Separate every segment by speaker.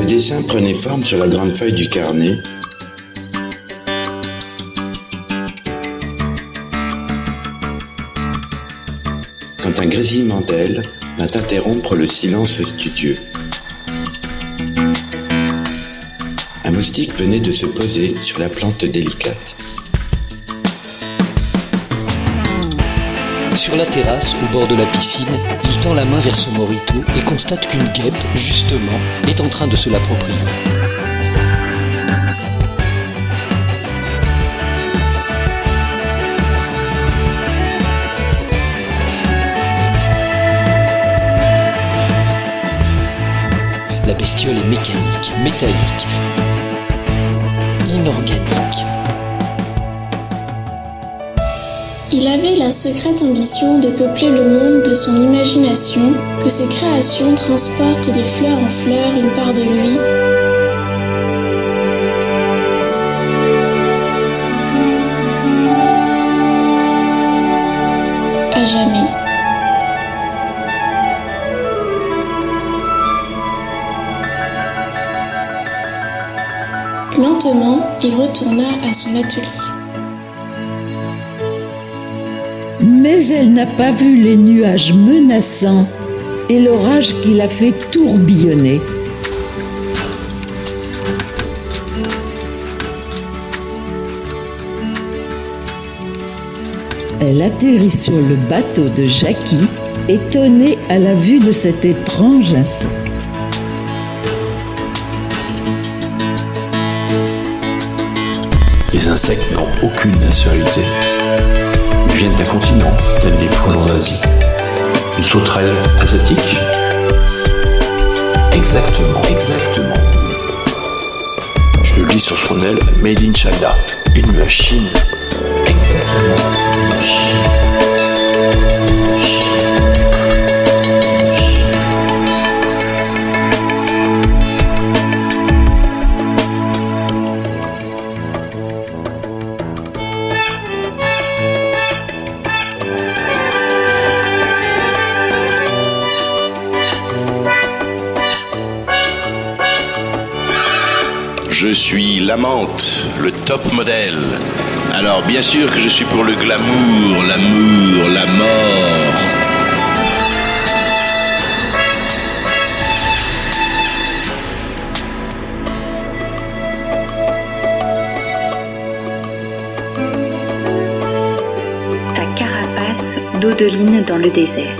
Speaker 1: Le dessin prenait forme sur la grande feuille du carnet. Quand un grésillement d'ailes vint interrompre le silence studieux. Un moustique venait de se poser sur la plante délicate.
Speaker 2: Sur la terrasse, au bord de la piscine, il tend la main vers son mojito et constate qu'une guêpe, justement, est en train de se l'approprier. La bestiole est mécanique, métallique, inorganique.
Speaker 3: Il avait la secrète ambition de peupler le monde de son imagination, que ses créations transportent de fleur en fleur une part de lui. À jamais. Lentement, il retourna à son atelier.
Speaker 4: Mais elle n'a pas vu les nuages menaçants et l'orage qui l'a fait tourbillonner. Elle atterrit sur le bateau de Jackie, étonnée à la vue de cet étrange insecte.
Speaker 5: Les insectes n'ont aucune nationalité. Ils viennent d'un continent, tels les frelons d'Asie. Une sauterelle asiatique. Exactement. Je le lis sur son aile, Made in China. Une machine. Exactement, une machine.
Speaker 6: Je suis la menthe, le top modèle. Alors bien sûr que je suis pour le glamour, l'amour, la mort.
Speaker 7: Ta carapace dodeline dans le désert.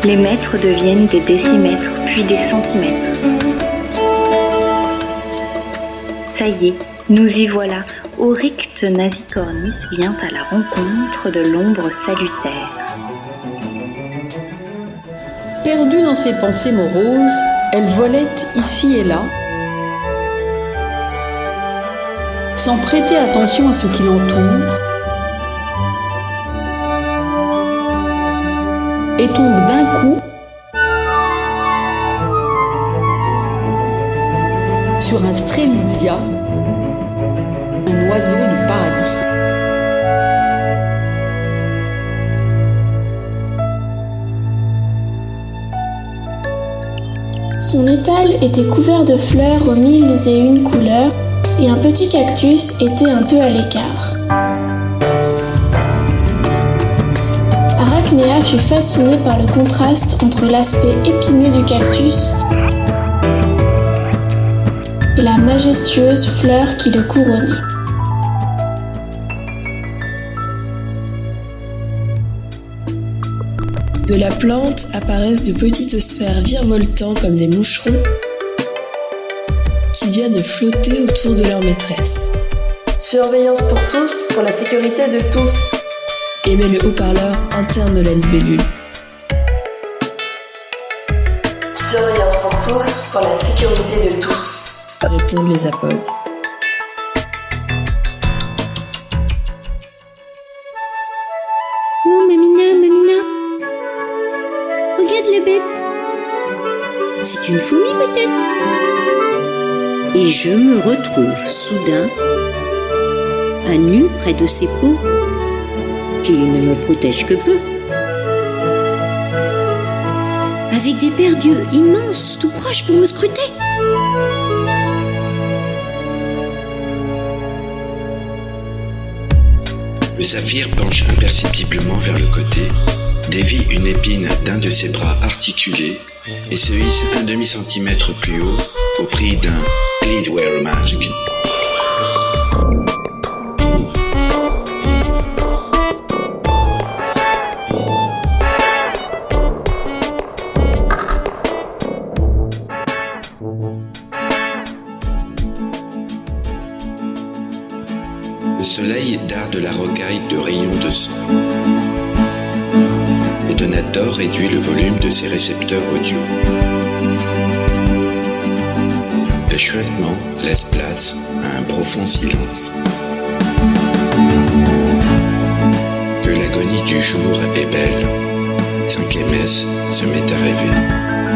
Speaker 7: Les mètres deviennent des décimètres, puis des centimètres. Ça y est, nous y voilà. Orycte nasicornis vient à la rencontre de l'ombre salutaire.
Speaker 8: Perdue dans ses pensées moroses, elle volette ici et là, sans prêter attention à ce qui l'entoure, et tombe d'un coup sur un Strelitzia, un oiseau du paradis.
Speaker 3: Son étal était couvert de fleurs aux mille et une couleurs et un petit cactus était un peu à l'écart. Arachnéa fut fascinée par le contraste entre l'aspect épineux du cactus et la majestueuse fleur qui le couronnait.
Speaker 9: De la plante apparaissent de petites sphères virevoltant comme des moucherons qui viennent flotter autour de leur maîtresse.
Speaker 10: Surveillance pour tous, pour la sécurité de tous.
Speaker 9: Émet le haut-parleur interne de la libellule.
Speaker 10: Surveillance pour tous, pour la sécurité de tous.
Speaker 9: Répondent les apodes.
Speaker 11: Oh, Mamina, regarde la bête. C'est une fourmi peut-être. Et je me retrouve soudain à nu près de ses peaux, qui ne me protègent que peu, à avec des paires d'yeux immenses, tout proches pour me scruter.
Speaker 1: Le saphir penche imperceptiblement vers le côté, dévie une épine d'un de ses bras articulés et se hisse 1 demi-centimètre plus haut au prix d'un « Please wear a mask ». Le soleil darde la rocaille de rayons de sang. Le donateur réduit le volume de ses récepteurs audio. Le chuintement laisse place à un profond silence. Que l'agonie du jour est belle, 5e S se met à rêver.